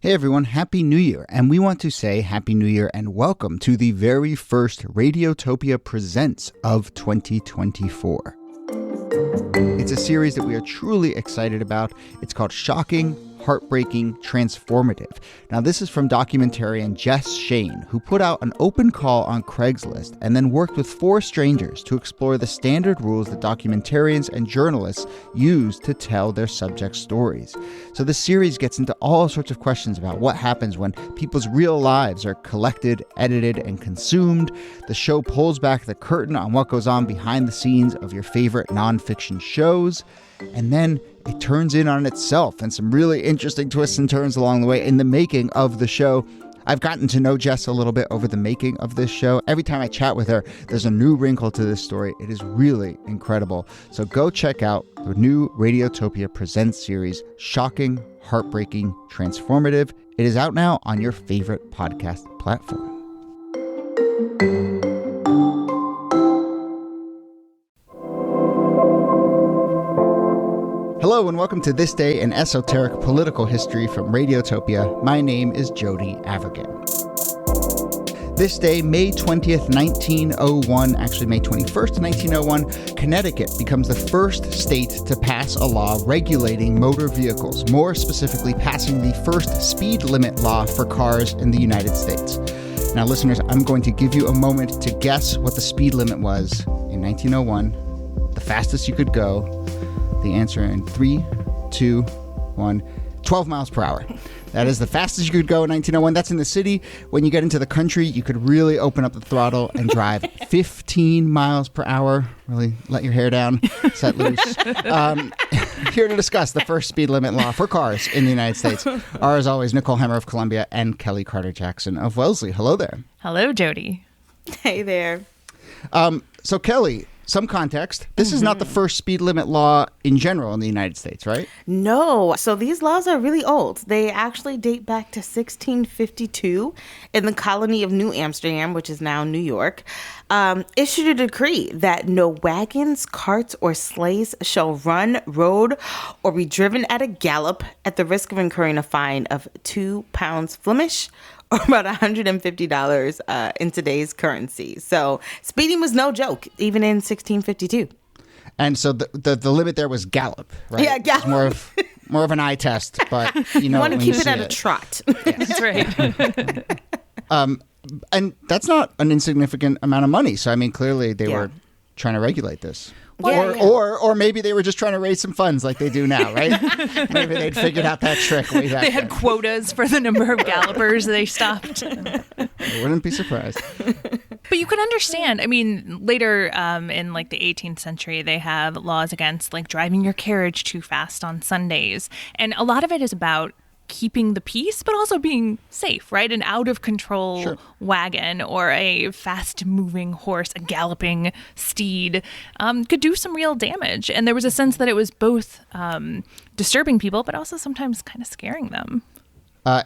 Hey everyone, Happy New Year, and we want to say Happy New Year and welcome to the very first Radiotopia Presents of 2024. It's a series that we are truly excited about. It's called Shocking, Heartbreaking, Transformative. Now, this is from documentarian Jess Shane, who put out an open call on Craigslist and then worked with 4 strangers to explore the standard rules that documentarians and journalists use to tell their subject stories. So this series gets into all sorts of questions about what happens when people's real lives are collected, edited, and consumed. The show pulls back the curtain on what goes on behind the scenes of your favorite nonfiction shows. And then it turns in on itself and some really interesting twists and turns along the way in the making of the show. I've gotten to know Jess a little bit over the making of this show. Every time I chat with her, there's a new wrinkle to this story. It is really incredible. So go check out the new Radiotopia Presents series, Shocking, Heartbreaking, Transformative. It is out now on your favorite podcast platform. Hello and welcome to This Day in Esoteric Political History from Radiotopia. My name is Jody Avergan. This day, May 20th, 1901, actually May 21st, 1901, Connecticut becomes the first state to pass a law regulating motor vehicles, more specifically passing the first speed limit law for cars in the United States. Now, listeners, I'm going to give you a moment to guess what the speed limit was in 1901, the fastest you could go. The answer in 3, 2, 1, 12 miles per hour. That is the fastest you could go in 1901. That's in the city. When you get into the country, you could really open up the throttle and drive 15 miles per hour. Really let your hair down, set loose. Here to discuss the first speed limit law for cars in the United States are, as always, Nicole Hemmer of Columbia and Kellie Carter-Jackson of Wellesley. Hello there. Hello, Jody. Hey there. So, Kellie, some context. This is not the first speed limit law in general in the United States, right? No. So these laws are really old. They actually date back to 1652 in the colony of New Amsterdam, which is now New York, issued a decree that no wagons, carts, or sleighs shall run, rode, or be driven at a gallop at the risk of incurring a fine of 2 pounds Flemish, or about $150 in today's currency. So speeding was no joke, even in 1652. And so the limit there was gallop, right? Yeah, gallop. It's more of an eye test, but you know, you want to keep it at it. a trot. Yes. That's right. And that's not an insignificant amount of money. So I mean, clearly they were trying to regulate this. Or maybe they were just trying to raise some funds like they do now, right? Maybe they'd figured out that trick way back They had then. quotas for the number of gallopers they stopped. I wouldn't be surprised. But you can understand. I mean, later in like the 18th century, they have laws against like driving your carriage too fast on Sundays. And a lot of it is about keeping the peace, but also being safe, right? An out of control wagon or a fast moving horse, a galloping steed could do some real damage. And there was a sense that it was both disturbing people, but also sometimes kind of scaring them.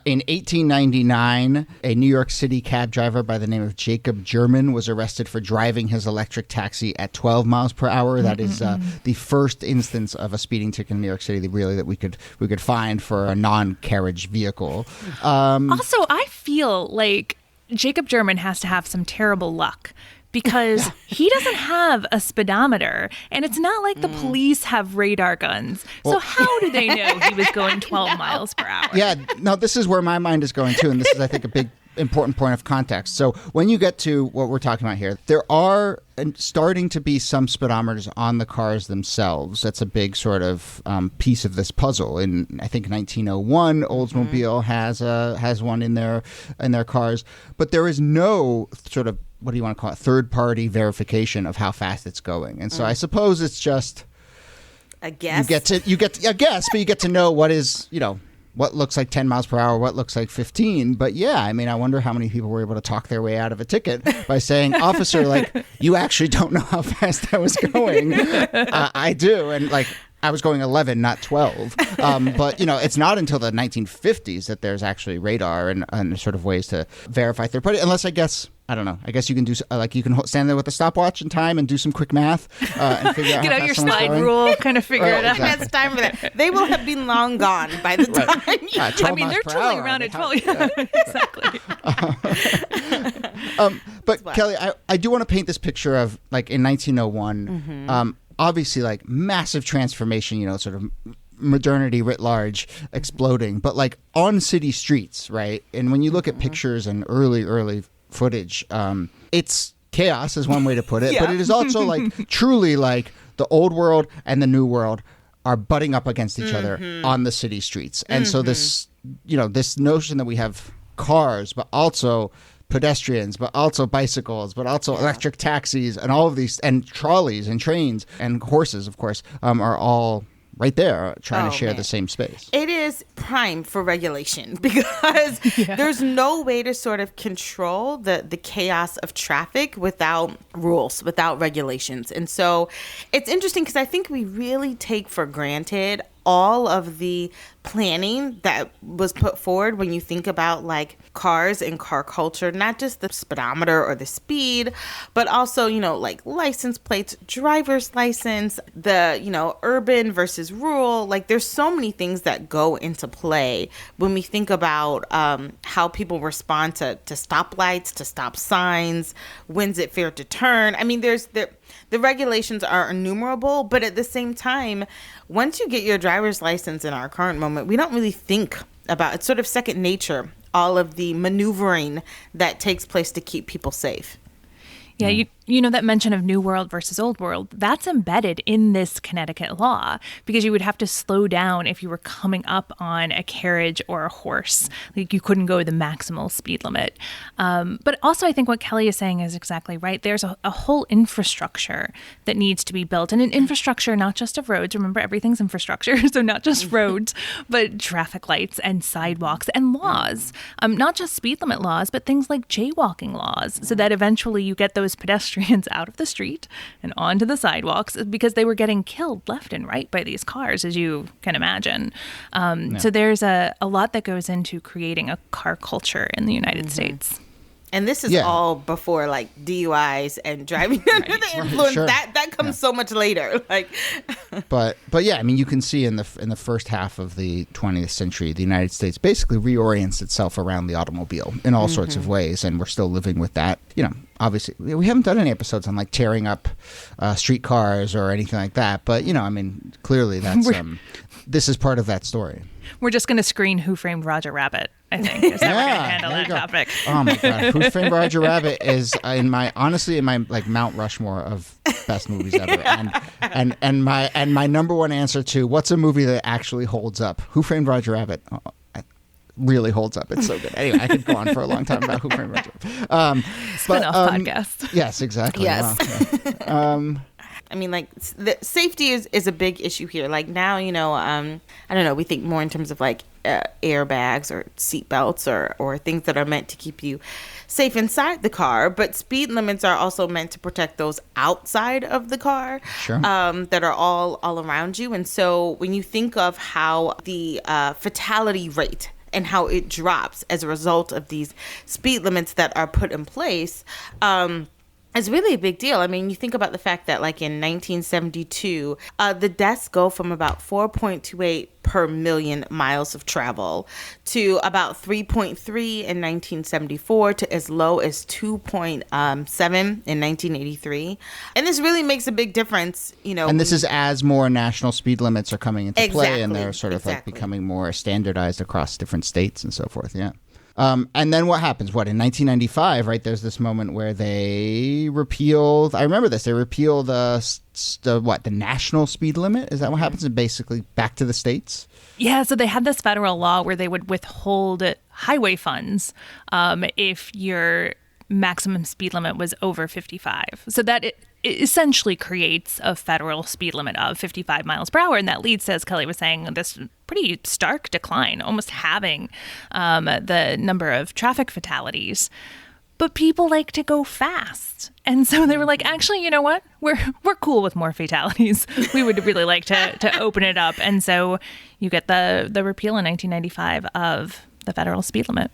In 1899, a New York City cab driver by the name of Jacob German was arrested for driving his electric taxi at 12 miles per hour. That is the first instance of a speeding ticket in New York City that we could find for a non-carriage vehicle. Also, I feel like Jacob German has to have some terrible luck, because he doesn't have a speedometer, and it's not like the police have radar guns. So how do they know he was going 12 miles per hour? Yeah, no, this is where my mind is going too, and this is, I think, a big important point of context. So when you get to what we're talking about here, there are starting to be some speedometers on the cars themselves. That's a big sort of piece of this puzzle. In I think 1901, Oldsmobile has one in their cars, but there is no sort of, what do you want to call it, third-party verification of how fast it's going. And so I suppose it's just I guess. You get to, I guess, but you get to know what is, you know, what looks like 10 miles per hour, what looks like 15. But yeah, I mean, I wonder how many people were able to talk their way out of a ticket by saying, officer, like, you actually don't know how fast I was going. I do. And like, I was going 11, not 12. But, you know, it's not until the 1950s that there's actually radar and sort of ways to verify third party, unless I guess I don't know. I guess you can do you can stand there with a stopwatch in time and do some quick math and figure out get how out your fast slide going. rule, kind of figure it out. That's time for that. They will have been long gone by the time. I mean, they're totally around at 12. Yeah, exactly. But Kellie, I do want to paint this picture of like in 1901, obviously like massive transformation, sort of modernity writ large exploding, but like on city streets, right? And when you look at pictures and early footage, it's chaos is one way to put it, but it is also like truly like the old world and the new world are butting up against each other on the city streets. And so this, this notion that we have cars, but also pedestrians, but also bicycles, but also electric taxis and all of these, and trolleys and trains and horses, of course, are all right there trying to share the same space. It is prime for regulation because there's no way to sort of control the chaos of traffic without rules, without regulations. And so it's interesting because I think we really take for granted all of the planning that was put forward when you think about like cars and car culture, not just the speedometer or the speed, but also, like license plates, driver's license, the, urban versus rural. Like there's so many things that go into play when we think about how people respond to stoplights, to stop signs, when's it fair to turn. I mean, the regulations are innumerable, but at the same time, once you get your driver's license in our current moment, we don't really think about it's sort of second nature, all of the maneuvering that takes place to keep people safe. Yeah, that mention of New World versus Old World, that's embedded in this Connecticut law because you would have to slow down if you were coming up on a carriage or a horse. Like you couldn't go the maximal speed limit. But also I think what Kellie is saying is exactly right. There's a whole infrastructure that needs to be built, and an infrastructure not just of roads. Remember, everything's infrastructure, so not just roads, but traffic lights and sidewalks and laws. Not just speed limit laws, but things like jaywalking laws, so that eventually you get those pedestrians out of the street and onto the sidewalks because they were getting killed left and right by these cars, as you can imagine. So there's a lot that goes into creating a car culture in the United States. And this is all before like DUIs and driving under the influence. Sure. That comes so much later. Like, but yeah, I mean, you can see in the first half of the 20th century, the United States basically reorients itself around the automobile in all sorts of ways, and we're still living with that. Obviously, we haven't done any episodes on like tearing up streetcars or anything like that, but I mean, clearly that's this is part of that story. We're just going to screen Who Framed Roger Rabbit, I think, is how we're going to handle that topic. Oh my God, Who Framed Roger Rabbit is in my like Mount Rushmore of best movies ever, and my number one answer to what's a movie that actually holds up. Who Framed Roger Rabbit really holds up. It's so good. Anyway, I could go on for a long time about Who Framed Roger Rabbit. Spin-off podcast. Yes, exactly. Yes. Wow. I mean, like, the safety is a big issue here. Like now, I don't know, we think more in terms of like airbags or seatbelts or things that are meant to keep you safe inside the car. But speed limits are also meant to protect those outside of the car, that are all around you. And so when you think of how the fatality rate and how it drops as a result of these speed limits that are put in place, it's really a big deal. I mean, you think about the fact that like in 1972, the deaths go from about 4.28 per million miles of travel to about 3.3 in 1974 to as low as 2.7 in 1983. And this really makes a big difference, And this is as more national speed limits are coming into play, and they're sort of like becoming more standardized across different states and so forth. Yeah. And then what happens? In 1995, right? There's this moment where they repeal. I remember this. They repeal the national speed limit. Is that what happens? And basically back to the states. Yeah. So they had this federal law where they would withhold highway funds if your maximum speed limit was over 55. So that it essentially creates a federal speed limit of 55 miles per hour. And that leads to, as Kellie was saying, this pretty stark decline, almost halving the number of traffic fatalities. But people like to go fast. And so they were like, actually, you know what? We're cool with more fatalities. We would really like to open it up. And so you get the repeal in 1995 of the federal speed limit.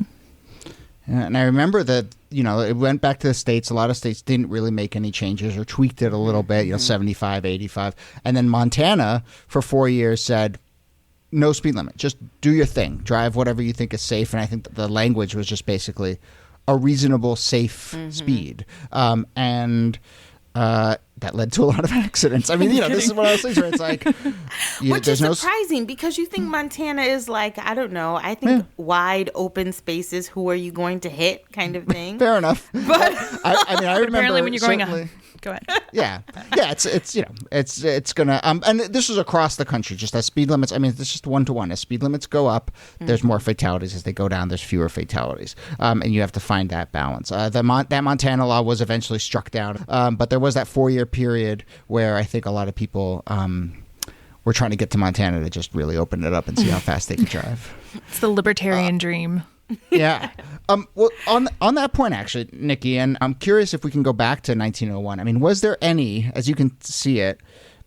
And I remember that, it went back to the states. A lot of states didn't really make any changes or tweaked it a little bit, 75, 85. And then Montana for 4 years said, no speed limit. Just do your thing. Drive whatever you think is safe. And I think the language was just basically a reasonable, safe speed. That led to a lot of accidents. I mean, this is one of those things where it's like... Which is surprising because you think Montana is like, I don't know, I think wide open spaces, who are you going to hit kind of thing. Fair enough. But I remember... Apparently when you're going Go ahead. Yeah, it's gonna and this is across the country. Just as speed limits, I mean, it's just 1-to-1. As speed limits go up, there's more fatalities. As they go down, there's fewer fatalities, and you have to find that balance. That Montana law was eventually struck down, but there was that 4-year period where I think a lot of people were trying to get to Montana to just really open it up and see how fast they could drive. It's the libertarian dream. Yeah. Well, on that point, actually, Niki, and I'm curious if we can go back to 1901. I mean, was there any, as you can see it,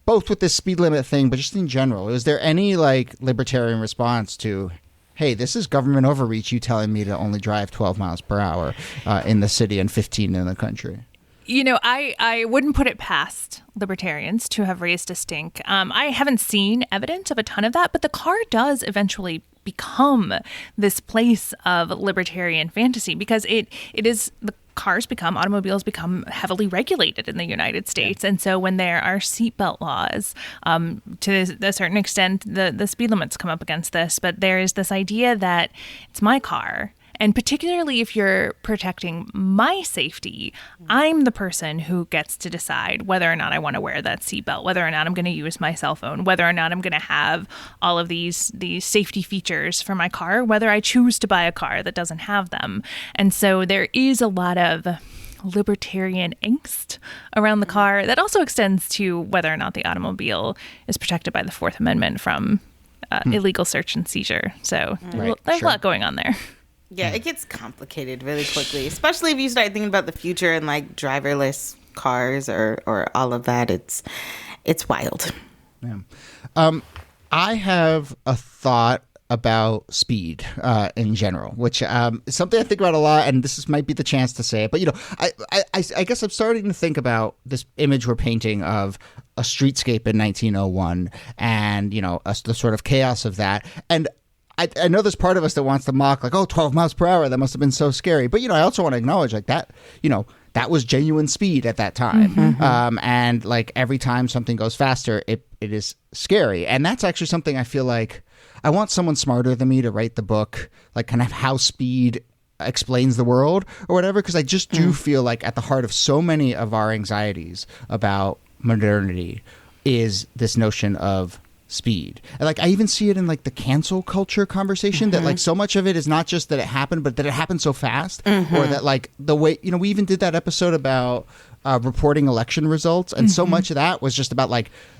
both with this speed limit thing, but just in general, was there any libertarian response to, hey, this is government overreach, you telling me to only drive 12 miles per hour in the city and 15 in the country? I wouldn't put it past libertarians to have raised a stink. I haven't seen evidence of a ton of that, but the car does eventually become this place of libertarian fantasy because automobiles become heavily regulated in the United States. Yeah. And so when there are seatbelt laws, to a certain extent, the speed limits come up against this. But there is this idea that it's my car. And particularly if you're protecting my safety, I'm the person who gets to decide whether or not I want to wear that seatbelt, whether or not I'm going to use my cell phone, whether or not I'm going to have all of these safety features for my car, whether I choose to buy a car that doesn't have them. And so there is a lot of libertarian angst around the car that also extends to whether or not the automobile is protected by the Fourth Amendment from illegal search and seizure. So there's a lot going on there. Yeah, it gets complicated really quickly, especially if you start thinking about the future and driverless cars or all of that. It's wild. Yeah. I have a thought about speed in general, which is something I think about a lot, and might be the chance to say it. But I guess I'm starting to think about this image we're painting of a streetscape in 1901, and the sort of chaos of that, and I know there's part of us that wants to mock 12 miles per hour, that must have been so scary. But, I also want to acknowledge that, that was genuine speed at that time. Mm-hmm. And every time something goes faster, it is scary. And that's actually something I feel like I want someone smarter than me to write the book, kind of how speed explains the world or whatever. Because I just do feel like at the heart of so many of our anxieties about modernity is this notion of speed. And I even see it in the cancel culture conversation that so much of it is not just that it happened, but that it happened so fast, or that the way, we even did that episode about reporting election results, and so much of that was just about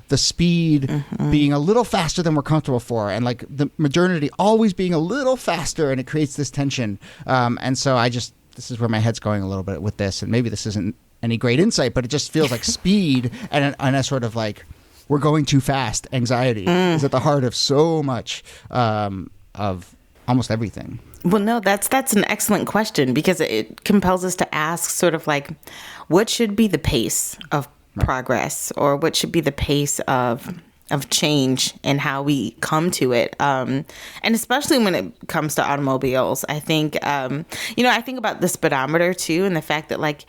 the speed being a little faster than we're comfortable for, and the modernity always being a little faster, and it creates this tension. And so this is where my head's going a little bit with this, and maybe this isn't any great insight, but it just feels like speed and a sort of we're going too fast anxiety is at the heart of so much of almost everything. Well, no, that's an excellent question, because it compels us to ask sort of what should be the pace of progress, or what should be the pace of change and how we come to it. And especially when it comes to automobiles, I think, I think about the speedometer too, and the fact that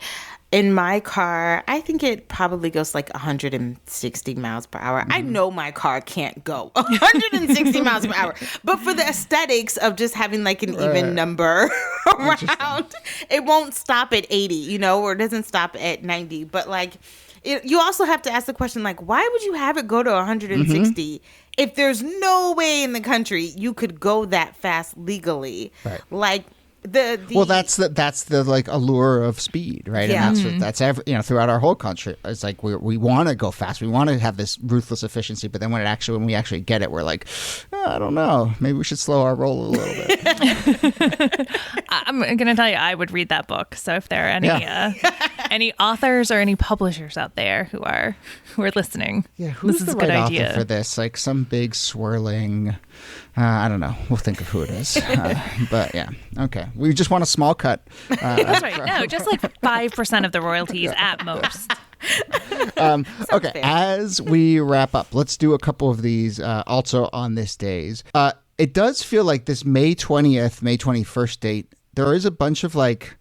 in my car, I think it probably goes 160 miles per hour. I know my car can't go 160 miles per hour, but for the aesthetics of just having an even number around, it won't stop at 80, or it doesn't stop at 90. But you also have to ask the question, why would you have it go to 160 if there's no way in the country you could go that fast legally? Right. Well, that's the allure of speed, right? Yeah. And that's throughout our whole country. It's we want to go fast, we want to have this ruthless efficiency, but then when we actually get it, we're I don't know, maybe we should slow our roll a little bit. I'm gonna tell you, I would read that book. So if there are any authors or any publishers out there who are listening, who's this is the a good right idea author for this? Some big swirling I don't know. We'll think of who it is. But yeah. Okay. We just want a small cut. That's right. No, just like 5% of the royalties at most. Okay. fair. As we wrap up, let's do a couple of these also on this days. It does feel like this May 20th, May 21st date, there is a bunch of like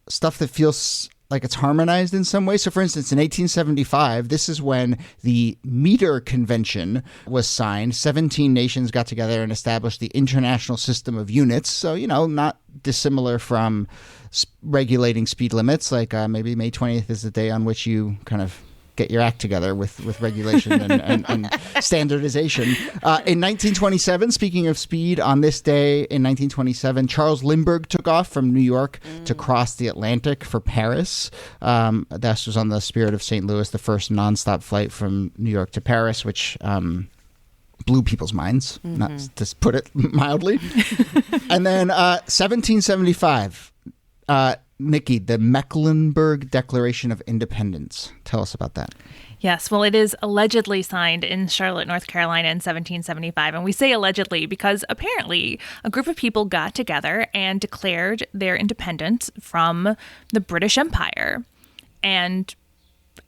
stuff that feels like it's harmonized in some way. So for instance, in 1875, this is when the Meter Convention was signed. 17 nations got together and established the International System of Units. So, not dissimilar from regulating speed limits. Like maybe May 20th is the day on which you kind of get your act together with regulation and standardization. In 1927, speaking of speed, on this day in 1927, Charles Lindbergh took off from New York to cross the Atlantic for Paris. This was on the Spirit of St. Louis, the first nonstop flight from New York to Paris, which blew people's minds, not to put it mildly. And then 1775, Niki, the Mecklenburg Declaration of Independence. Tell us about that. Yes, well, it is allegedly signed in Charlotte, North Carolina in 1775. And we say allegedly because apparently a group of people got together and declared their independence from the British Empire. And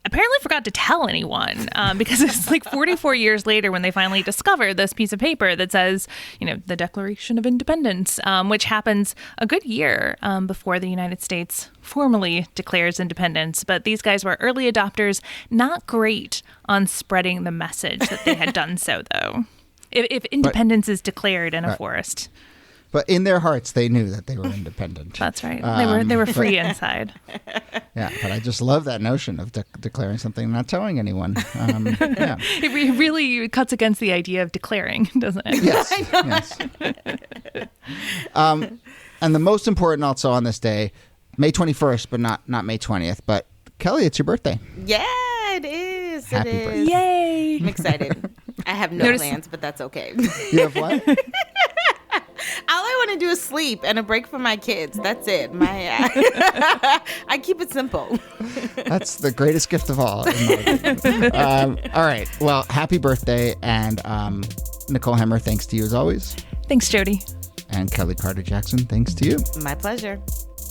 apparently forgot to tell anyone because it's like 44 years later when they finally discovered this piece of paper that says, the Declaration of Independence, which happens a good year before the United States formally declares independence. But these guys were early adopters, not great on spreading the message that they had done so, though. If independence is declared in a forest. But in their hearts, they knew that they were independent. That's right. They were free inside. Yeah, but I just love that notion of declaring something and not telling anyone. Yeah. It really cuts against the idea of declaring, doesn't it? Yes. And the most important also on this day, May 21st, but not May 20th. But Kellie, it's your birthday. Yeah, it is. Happy birthday. Yay! I'm excited. I have no plans, but that's okay. You have what? All I want to do is sleep and a break for my kids. That's it. I keep it simple. That's the greatest gift of all. In my opinion. All right. Well, happy birthday. And Nicole Hemmer, thanks to you as always. Thanks, Jody. And Kellie Carter-Jackson, thanks to you. My pleasure.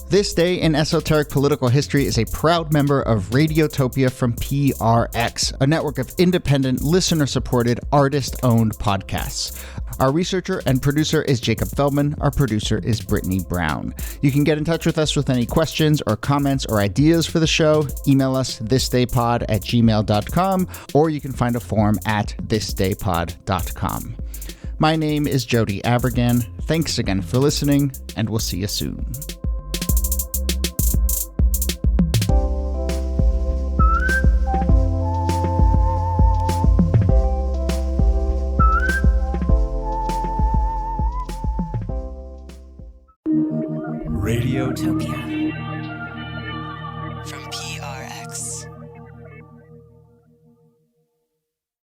This Day in Esoteric Political History is a proud member of Radiotopia from PRX, a network of independent, listener-supported, artist-owned podcasts. Our researcher and producer is Jacob Feldman. Our producer is Brittany Brown. You can get in touch with us with any questions or comments or ideas for the show. Email us thisdaypod@gmail.com, or you can find a form at thisdaypod.com. My name is Jody Abergan. Thanks again for listening, and we'll see you soon. Radiotopia from